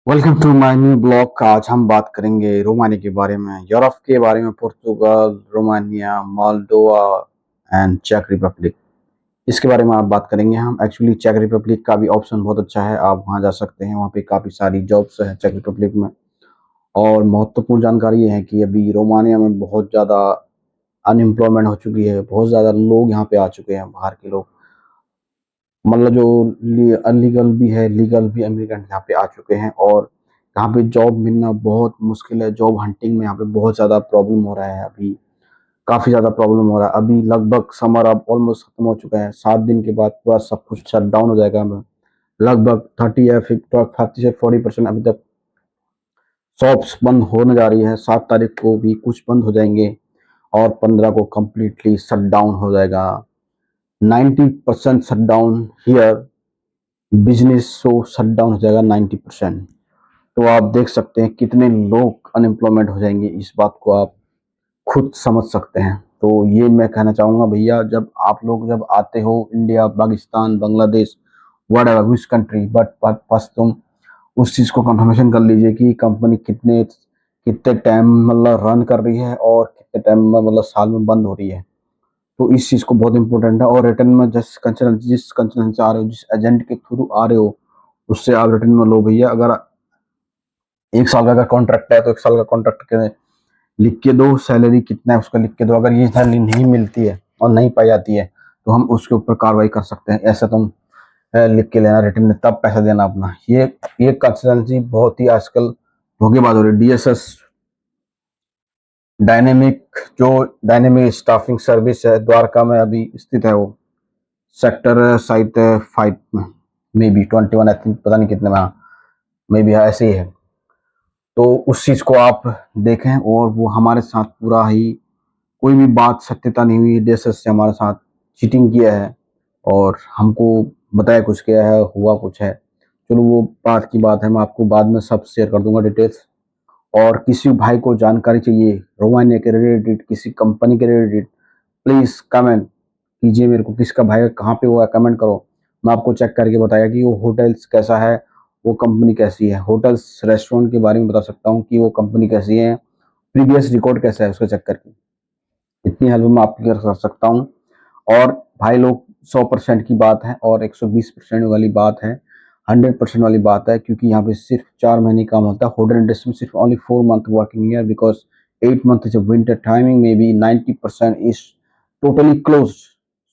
Welcome to my new blog. आज हम बात करेंगे रोमानिया के बारे में, यूरोप के बारे में, पुर्तगाल, रोमानिया, मोल्डोवा एंड चेक रिपब्लिक। इसके बारे में आप बात करेंगे। हम एक्चुअली चेक रिपब्लिक का भी ऑप्शन बहुत अच्छा है, आप वहां जा सकते हैं। वहां पे काफ़ी सारी जॉब्स हैं चेक रिपब्लिक में। और महत्वपूर्ण जानकारी ये है कि अभी रोमानिया में बहुत ज़्यादा अनएम्प्लॉयमेंट हो चुकी है, बहुत ज़्यादा लोग यहाँ पे आ चुके हैं, बाहर के लोग। मतलब जो अनलीगल भी है, लीगल भी इमिग्रेंट यहाँ पे आ चुके हैं। और यहाँ पे जॉब मिलना बहुत मुश्किल है। जॉब हंटिंग में यहाँ पे बहुत ज़्यादा प्रॉब्लम हो रहा है। अभी काफ़ी ज़्यादा प्रॉब्लम हो रहा है। अभी लगभग समर अब ऑलमोस्ट खत्म हो चुका है। 7 दिन के बाद पूरा सब कुछ शट डाउन हो जाएगा। लगभग 30 या 40% अभी तक शॉप्स बंद होने जा रही है। 7 तारीख को भी कुछ बंद हो जाएंगे और 15 को कम्प्लीटली शट डाउन हो जाएगा। 90% shut down here, business show shut down हो जाएगा 90%। तो आप देख सकते हैं कितने लोग अनएम्प्लॉयमेंट हो जाएंगे। इस बात को आप खुद समझ सकते हैं। तो ये मैं कहना चाहूँगा भैया, जब आप लोग जब आते हो India, Pakistan, Bangladesh, whatever which country, but बस तुम उस चीज़ को कंफर्मेशन कर लीजिए कि कंपनी कितने कितने टाइम मतलब रन कर रही है और कितने टाइम में मतलब साल में बंद हो रही है। तो इस चीज़ को बहुत इंपॉर्टेंट है। और रिटर्न में जिस कंसर्न से आ रहे हो, जिस एजेंट के थ्रू आ रहे हो, उससे आप रिटर्न में लो भैया। अगर 1 साल का कॉन्ट्रैक्ट है तो 1 साल का कॉन्ट्रैक्ट के लिख के दो, सैलरी कितना है उसका लिख के दो। अगर ये सैलरी नहीं मिलती है और नहीं पाई जाती है तो हम उसके ऊपर कार्रवाई कर सकते हैं। ऐसा तुम लिख के लेना रिटर्न में, तब पैसा देना अपना। ये कंसल्टेंसी बहुत ही आजकल धोखेबाज हो रही है। डीएसएस डायनेमिक, जो डायनेमिक स्टाफिंग सर्विस है, द्वारका में अभी स्थित है। वो सेक्टर साइट 5 में, मे बी 21 आई थिंक, पता नहीं कितने में, मे बी ऐसे ही है। तो उस चीज़ को आप देखें। और वो हमारे साथ पूरा ही कोई भी बात सत्यता नहीं हुई। डीएसएस से हमारे साथ चीटिंग किया है और हमको बताया कुछ किया है, हुआ कुछ है। चलो वो बात की बात है, मैं आपको बाद में सब शेयर कर दूंगा डिटेल्स। और किसी भाई को जानकारी चाहिए रोमानिया के रिलेटेड, किसी कंपनी के रिलेटेड, प्लीज़ कमेंट कीजिए मेरे को। किसका भाई कहाँ पे हुआ है कमेंट करो। मैं आपको चेक करके बताया कि वो होटल्स कैसा है, वो कंपनी कैसी है। होटल्स रेस्टोरेंट के बारे में बता सकता हूँ कि वो कंपनी कैसी है, प्रीवियस रिकॉर्ड कैसा है उसका चेक करके। इतनी हेल्प मैं आपकी कर सकता हूँ। और भाई लोग, 100% की बात है और 120% वाली बात है, 100% वाली बात है। क्योंकि यहाँ पे सिर्फ 4 महीने काम होता है। होटल इंडस्ट्री में सिर्फ only 4 month working year, because 8 month is a winter timing, may be 90% is totally close.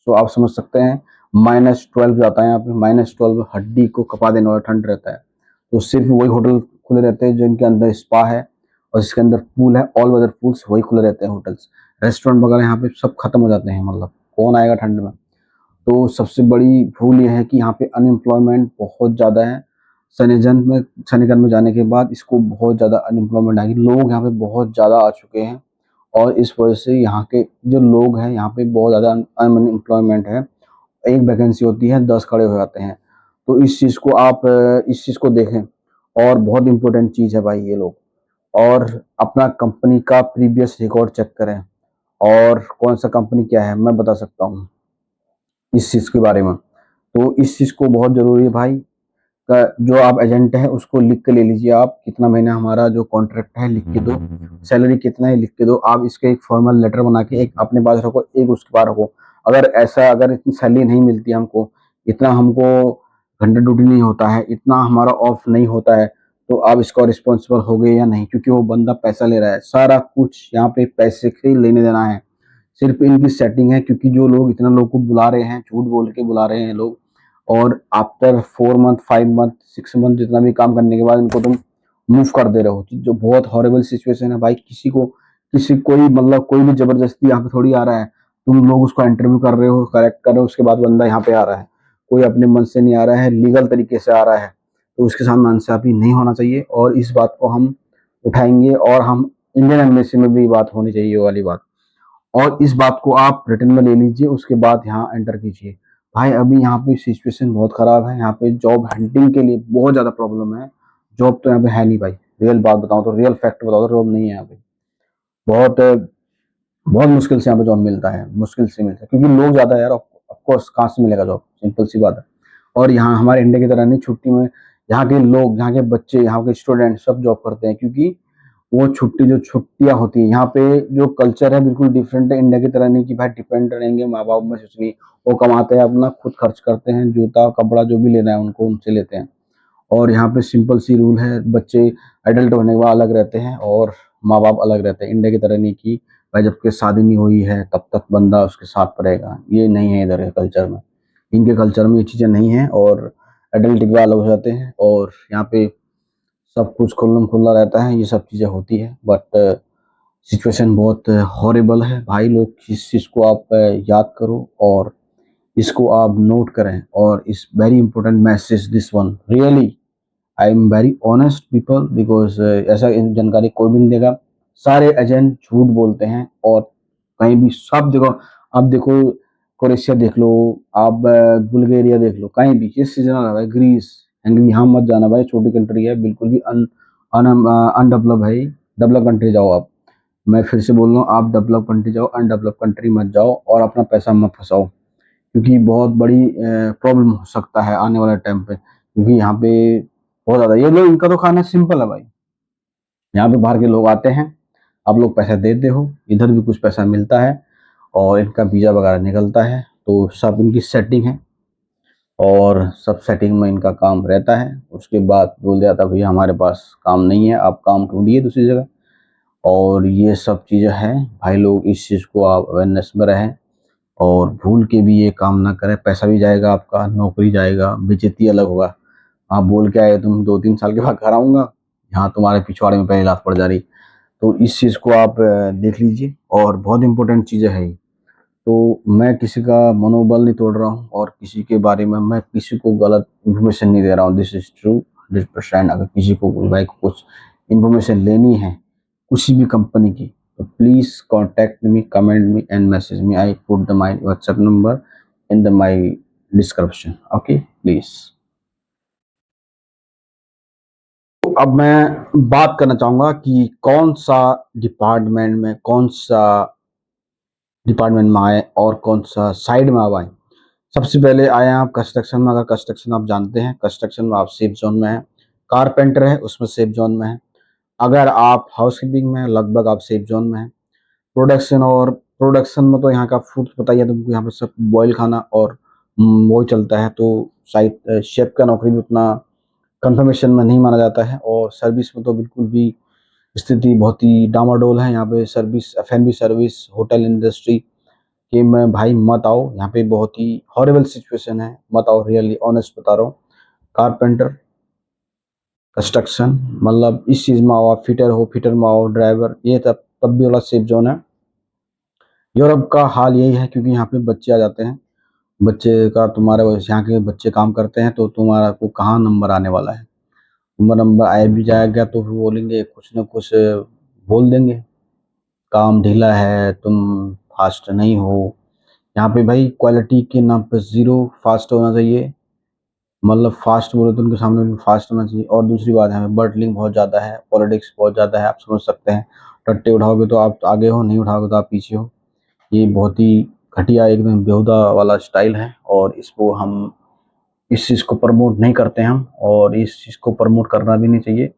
तो आप समझ सकते हैं, -12 जाता है यहाँ पे। -12 हड्डी को कपा देने वाला ठंड रहता है। तो सिर्फ वही होटल खुले रहते हैं जिनके अंदर स्पा है और जिसके अंदर पूल है। ऑल वेदर पूल्स वही खुले रहते हैं होटल्स। रेस्टोरेंट वगैरह यहाँ पे सब खत्म हो जाते हैं। मतलब कौन आएगा ठंड में। तो सबसे बड़ी भूल ये है कि यहाँ पे अनएम्प्लॉयमेंट बहुत ज़्यादा है। शनिगंज में जाने के बाद इसको बहुत ज़्यादा अनएम्प्लॉयमेंट आएगी। लोग यहाँ पे बहुत ज़्यादा आ चुके हैं और इस वजह से यहाँ के जो लोग हैं, यहाँ पे बहुत ज़्यादा अनएम्प्लॉयमेंट है। एक वैकेंसी होती है, 10 खड़े हो जाते हैं। तो इस चीज़ को आप इस चीज़ को देखें। और बहुत इंपॉर्टेंट चीज़ है भाई ये लोग। और अपना कंपनी का प्रीवियस रिकॉर्ड चेक करें। और कौन सा कंपनी क्या है मैं बता सकता हूँ इस चीज़ के बारे में। तो इस चीज़ को बहुत ज़रूरी है भाई। का जो आप एजेंट है उसको लिख के ले लीजिए। आप कितना महीना हमारा जो कॉन्ट्रैक्ट है लिख के दो, सैलरी कितना है लिख के दो। आप इसके एक फॉर्मल लेटर बना के एक अपने पास रखो, एक उसके पास रखो। अगर इतनी सैलरी नहीं मिलती हमको, इतना हमको घंटा ड्यूटी नहीं होता है, इतना हमारा ऑफ नहीं होता है, तो आप इसका रिस्पॉन्सिबल हो गए या नहीं। क्योंकि वो बंदा पैसा ले रहा है, सारा कुछ यहाँ पे पैसे के लेने देना है। सिर्फ इनकी सेटिंग है, क्योंकि जो लोग इतना लोग को बुला रहे हैं, झूठ बोल के बुला रहे हैं लोग। और आफ्टर 4 मंथ, 5 मंथ, 6 मंथ जितना भी काम करने के बाद इनको तुम मूव कर दे रहे हो, जो बहुत हॉरिबल सिचुएशन है भाई। किसी कोई मतलब कोई भी जबरदस्ती यहाँ पे थोड़ी आ रहा है। तुम लोग उसको इंटरव्यू कर रहे हो, करेक्ट कर रहे हो, उसके बाद बंदा यहाँ पे आ रहा है। कोई अपने मन से नहीं आ रहा है, लीगल तरीके से आ रहा है। तो उसके साथ नाइंसाफी नहीं होना चाहिए। और इस बात को हम उठाएंगे और हम इंडियन एम्बेसी में भी बात होनी चाहिए, ये वाली बात। और इस बात को आप रिटर्न में ले लीजिए, उसके बाद यहाँ एंटर कीजिए। भाई अभी यहाँ पे सिचुएशन बहुत खराब है। यहाँ पे जॉब हंटिंग के लिए बहुत ज्यादा प्रॉब्लम है। जॉब तो यहाँ पे है नहीं भाई। रियल बात बताऊं तो, रियल फैक्ट बताओ तो जॉब नहीं है यहाँ पे। बहुत बहुत मुश्किल से यहाँ पे जॉब मिलता है, मुश्किल से मिलता है। क्योंकि लोग ज्यादा है यार, ऑफकोर्स कहाँ से मिलेगा जॉब, सिंपल सी बात है। और यहाँ हमारे इंडिया की तरह नहीं, छुट्टी में यहाँ के लोग, यहाँ के बच्चे, यहाँ के स्टूडेंट सब जॉब करते हैं, क्योंकि वो जो छुट्टियां होती हैं यहाँ पे, जो कल्चर है बिल्कुल डिफरेंट है। इंडिया की तरह नहीं कि भाई डिपेंड रहेंगे माँ बाप में, कुछ नहीं। वो कमाते हैं अपना, खुद खर्च करते हैं, जूता कपड़ा जो भी लेना है उनको उनसे लेते हैं। और यहाँ पे सिंपल सी रूल है, बच्चे एडल्ट होने के बाद अलग रहते हैं और माँ बाप अलग रहते हैं। इंडिया की तरह नहीं कि भाई जब तक शादी नहीं हुई है तब तक बंदा उसके साथ रहेगा, ये नहीं है इधर के कल्चर में। इनके कल्चर में ये चीज़ें नहीं है, और एडल्ट के बाद अलग हो जाते हैं, और यहाँ पे सब कुछ खुल्लम खुल्ला रहता है, ये सब चीज़ें होती है। बट सिचुएशन बहुत हॉरिबल है भाई लोग, इस चीज़ को आप याद करो और इसको आप नोट करें। और इस very important message this one, really I am very honest people, because ऐसा जानकारी कोई भी नहीं देगा। सारे एजेंट झूठ बोलते हैं, और कहीं भी सब देखो, अब देखो क्रोएशिया देख लो, आप बुल्गारिया देख लो, कहीं भी ये सीजन आ रहा है, ग्रीस एंड यहाँ मत जाना भाई, छोटी कंट्री है, बिल्कुल भी अनडेवलप है। डेवलप कंट्री जाओ आप, मैं फिर से बोल रहा हूँ, आप डेवलप कंट्री जाओ, अनडेवलप कंट्री मत जाओ, और अपना पैसा मत फंसाओ, क्योंकि बहुत बड़ी प्रॉब्लम हो सकता है आने वाले टाइम पे। क्योंकि यहाँ पे बहुत ज्यादा ये लोग, इनका तो खाना सिंपल है भाई। यहाँ पे बाहर के लोग आते हैं, आप लोग पैसा देते हो, इधर भी कुछ पैसा मिलता है, और इनका वीजा वगैरह निकलता है, तो सब इनकी सेटिंग है, और सब सेटिंग में इनका काम रहता है। उसके बाद बोल दिया था भैया हमारे पास काम नहीं है, आप काम ढूंढिए दूसरी जगह। और ये सब चीज़ें हैं भाई लोग, इस चीज़ को आप अवेयरनेस में रहें, और भूल के भी ये काम ना करें। पैसा भी जाएगा आपका, नौकरी जाएगा, बेइज्जती अलग होगा। आप बोल के आए तुम 2-3 साल के बाद घर आऊँगा, यहाँ तुम्हारे पिछवाड़े में पहली लात पड़ जा रही। तो इस चीज़ को आप देख लीजिए, और बहुत इंपॉर्टेंट चीज़ें है ये। तो मैं किसी का मनोबल नहीं तोड़ रहा हूँ, और किसी के बारे में मैं किसी को गलत इन्फॉर्मेशन नहीं दे रहा हूँ। This is true 100%। अगर किसी को भाई कुछ इन्फॉर्मेशन लेनी है किसी भी कंपनी की, तो please contact me, comment me and message me. I put the my WhatsApp number in the my description, okay please. तो अब मैं बात करना चाहूंगा कि कौन सा डिपार्टमेंट में, कौन सा डिपार्टमेंट में आए और कौन सा साइड में आप आए। सबसे पहले आए हैं आप कंस्ट्रक्शन में। अगर कंस्ट्रक्शन आप जानते हैं, कंस्ट्रक्शन में आप सेफ जोन में हैं। कारपेंटर है उसमें सेफ जोन में है। अगर आप हाउसकीपिंग में हैं, लगभग आप सेफ जोन में हैं। प्रोडक्शन में तो यहाँ का फूड पता ही है तुमको, यहाँ पे सब बॉयल खाना और वो चलता है, तो शायद शेफ का नौकरी भी उतना कंफर्मेशन में नहीं माना जाता है। और सर्विस में तो बिल्कुल भी स्थिति बहुत ही डामाडोल है यहाँ पे। सर्विस, एफएनबी सर्विस, होटल इंडस्ट्री कि मैं भाई मत आओ, यहाँ पे बहुत ही हॉरिबल सिचुएशन है, मत आओ, रियली ऑनेस्ट बता रहा हूँ। कारपेंटर, कंस्ट्रक्शन, मतलब इस चीज़ में आओ, आप फिटर हो, फिटर में आओ, ड्राइवर, ये तब भी वाला सेफ जोन है। यूरोप का हाल यही है, क्योंकि यहाँ पे बच्चे आ जाते हैं, बच्चे का तुम्हारे वजह से यहाँ के बच्चे काम करते हैं, तो तुम्हारा को कहाँ नंबर आने वाला है। तुम्हारा नंबर आए भी जाएगा तो फिर बोलेंगे कुछ ना कुछ, बोल देंगे काम ढीला है, तुम फास्ट नहीं हो। यहाँ पे भाई क्वालिटी के नाम पे जीरो फास्ट होना चाहिए, मतलब फास्ट बोले तो उनके सामने भी फास्ट होना चाहिए। और दूसरी बात है, बर्टलिंग बहुत ज़्यादा है, पॉलिटिक्स बहुत ज़्यादा है, आप समझ सकते हैं। टट्टे उठाओगे तो आप आगे हो, नहीं उठाओगे तो आप पीछे हो। ये बहुत ही घटिया, एकदम बेहुदा वाला स्टाइल है, और इसको हम, इस चीज़ को प्रमोट नहीं करते हम, और इस चीज़ को प्रमोट करना भी नहीं चाहिए।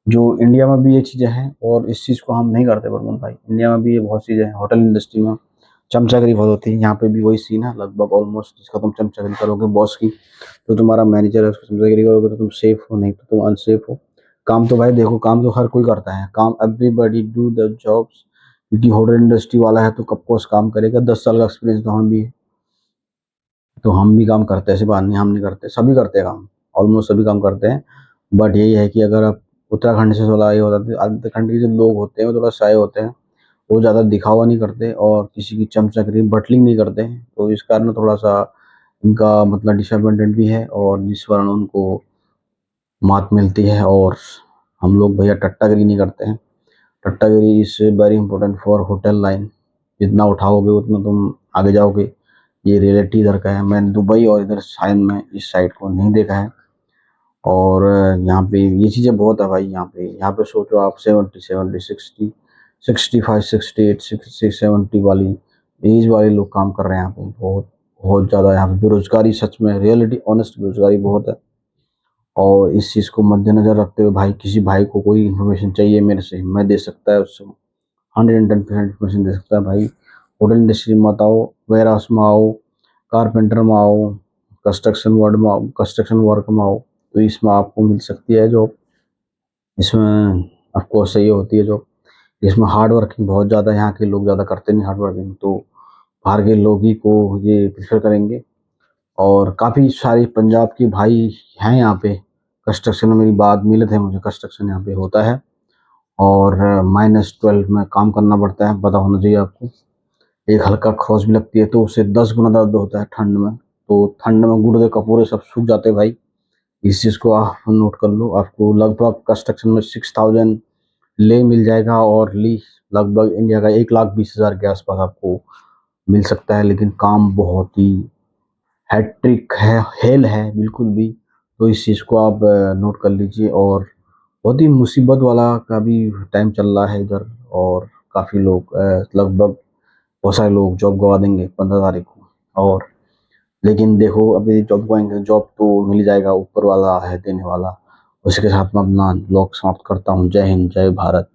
जो इंडिया में भी ये चीज़ें हैं, और इस चीज़ को हम नहीं करते प्रमोट भाई। इंडिया में भी ये बहुत चीज़ें हैं, होटल इंडस्ट्री में चमचागिरी बहुत होती है, यहाँ पे भी वही सीन है लगभग ऑलमोस्ट। जिसका तुम चमचागिरी करोगे बॉस की, तो तुम्हारा मैनेजर है, उसको चमचागिरी करोगे तो तुम सेफ हो, नहीं तो तुम अनसेफ हो। काम तो भाई देखो, काम तो हर कोई करता है, काम एवरीबॉडी डू द जॉब्स। क्योंकि होटल इंडस्ट्री वाला है तो कब कोर्स काम करेगा, 10 साल का एक्सपीरियंस तो हम भी है, तो हम भी काम करते हैं, ऐसी बात नहीं हम नहीं करते, सभी करते हैं काम, ऑलमोस्ट सभी काम करते हैं। बट यही है कि अगर आप उत्तराखंड से थोड़ा ये होता है, उत्तराखंड के जो लोग होते हैं वो थोड़ा शाय होते हैं, वो ज़्यादा दिखावा नहीं करते, और किसी की चमचकरी बटलिंग नहीं करते हैं, तो इस कारण थोड़ा सा इनका मतलब डिसएडवांटेज भी है, और जिस कारण उनको मात मिलती है। और हम लोग भैया टट्टागिरी नहीं करते हैं। टट्टागिरी is very important for hotel line, जितना उठाओगे उतना तुम आगे जाओगे। ये रियलिटी इधर का है, मैंने दुबई और इधर साइड में इस साइड को नहीं देखा है। और यहाँ पे ये चीज़ें बहुत है भाई, यहाँ पे सोचो आप 70, 60, 65, 68, 66, 70 वाली एज वाले लोग काम कर रहे हैं यहाँ पे, बहुत बहुत ज़्यादा। यहाँ पे बेरोजगारी सच में, रियलिटी ऑनेस्ट बेरोजगारी बहुत है। और इस चीज़ को मद्देनज़र रखते हुए भाई किसी भाई को कोई इन्फॉर्मेशन चाहिए मेरे से, मैं दे सकता है उससे 110% इन्फॉर्मेशन दे सकता है भाई। होटल इंडस्ट्री में मत आओ, वेयर हाउस में आओ, कारपेंटर में आओ, कंस्ट्रक्शन वर्ड में आओ, कंस्ट्रक्शन वर्क में आओ, तो इसमें आपको मिल सकती है जॉब। इसमें आपको सही होती है जॉब। इसमें हार्ड वर्किंग बहुत ज़्यादा, यहाँ के लोग ज़्यादा करते नहीं हार्ड वर्किंग, तो बाहर के लोग ही को ये प्रेफर करेंगे। और काफ़ी सारे पंजाब के भाई हैं यहाँ पे कंस्ट्रक्शन में, मेरी बात मिले थे मुझे, कंस्ट्रक्शन यहाँ पे होता है और -12 में काम करना पड़ता है, पता होना चाहिए आपको। एक हल्का खरोच भी लगती है तो उससे 10 गुना दर्द होता है ठंड में, तो ठंड में गुर्दे कपूरे सब सूख जाते हैं भाई। इस चीज़ को आप नोट कर लो। आपको लगभग कंस्ट्रक्शन में 6000 ले मिल जाएगा, और ली लगभग इंडिया का 1,20,000 के आसपास आपको मिल सकता है, लेकिन काम बहुत ही हैट्रिक है, हेल है बिल्कुल भी। तो इस चीज़ को आप नोट कर लीजिए। और बहुत ही मुसीबत वाला का भी टाइम चल रहा है इधर, और काफ़ी लोग लगभग बहुत सारे लोग जॉब गवा देंगे 15 तारीख को। और लेकिन देखो अभी जॉब गवाएंगे, जॉब तो मिल जाएगा, ऊपर वाला है देने वाला। उसके साथ मैं अपना ब्लॉग समाप्त करता हूँ। जय हिंद, जय भारत।